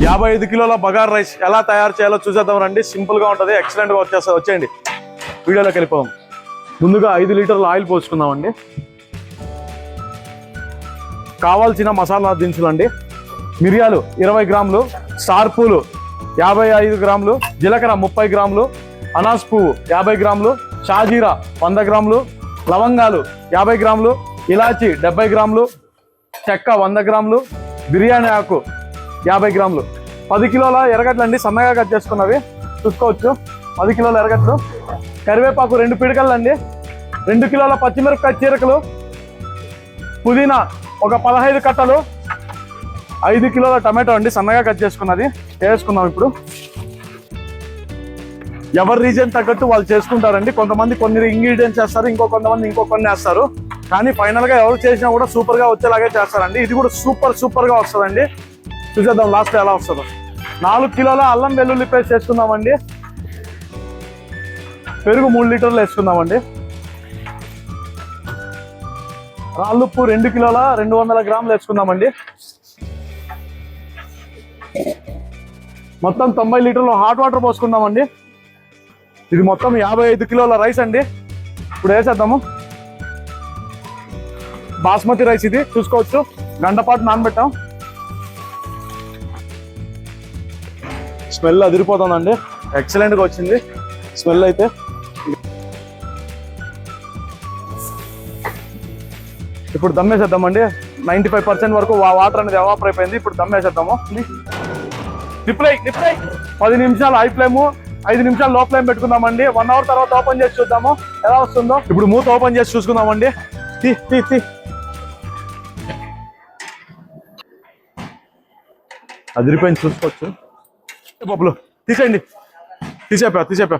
55 కిలోల బగార్ రైస్ ఎలా తయారు చేయాలో చూసేద్దాం రండి. సింపుల్ గా ఉంటుంది, ఎక్సలెంట్ గా వచ్చేస్తుంది. వచ్చేయండి వీడియోలోకి వెళ్ళిపోదాం. ముందుగా 5 లీటర్ల ఆయిల్ పోసుకుందామండి. కావాల్సిన మసాలా దినుసులు అండి: మిరియాలు 20 గ్రాములు, స్టార్ పూలు 55 గ్రాములు, జీలకర్ర 30 గ్రాములు, అనాస్ పువ్వు 50 గ్రాములు, షాజీరా 100 గ్రాములు, లవంగాలు 50 గ్రాములు, ఇలాచి 70 గ్రాములు, చెక్క 100 గ్రాములు, బిర్యానీ ఆకు 50 గ్రాములు, 10 కిలోల ఎర్రగడ్డలు అండి, సన్నగా కట్ చేసుకున్నవి చూసుకోవచ్చు. 10 కిలోల ఎర్రగడ్డలు, కరివేపాకు 2 పిడికలు అండి, 2 కిలోల పచ్చిమిరపకాయ చీరకలు, పుదీనా ఒక 15 కట్టలు, 5 కిలోల టమాటో అండి, సన్నగా కట్ చేసుకున్నది వేసుకున్నాం. ఇప్పుడు ఎవరి రీజన్ తగ్గట్టు వాళ్ళు చేసుకుంటారండి. కొంతమంది కొన్ని ఇంగ్రీడియంట్స్ చేస్తారు, కొంతమంది కొన్ని వేస్తారు. కానీ ఫైనల్ గా ఎవరు చేసినా కూడా సూపర్ గా వచ్చేలాగే చేస్తారండి. ఇది కూడా సూపర్ గా వస్తుందండి. చూసేద్దాం లాస్ట్ ఎలా వస్తుందో. 4 కిలోల అల్లం వెల్లుల్లి పేస్ట్ వేసుకుందామండి. పెరుగు 3 లీటర్లు వేసుకుందామండి. రాళ్ళుప్పు 2 కిలోల 200 గ్రాములు వేసుకుందామండి. మొత్తం 90 లీటర్లు హాట్ వాటర్ పోసుకుందామండి. ఇది మొత్తం 55 కిలోల రైస్ అండి. ఇప్పుడు వేసేద్దాము. బాస్మతి రైస్ ఇది చూసుకోవచ్చు, గంట పాటు నానబెట్టాం. స్మెల్ అదిరిపోతుందండి, ఎక్సలెంట్ గా వచ్చింది స్మెల్ అయితే. ఇప్పుడు దమ్ వేసేద్దామండి. 95% వరకు వాటర్ అనేది ఎవాపర్ అయిపోయింది. ఇప్పుడు దమ్ వేసేద్దాము. 10 నిమిషాలు హై ఫ్లేమ్, 5 నిమిషాలు లో ఫ్లేమ్ పెట్టుకుందామండి. 1 అవర్ తర్వాత ఓపెన్ చేసి చూద్దాము ఎలా వస్తుందో. ఇప్పుడు మూత ఓపెన్ చేసి చూసుకుందామండి. అదిరిపోయింది చూసుకోవచ్చు. పప్పులు తీసేయండి, తీసేపా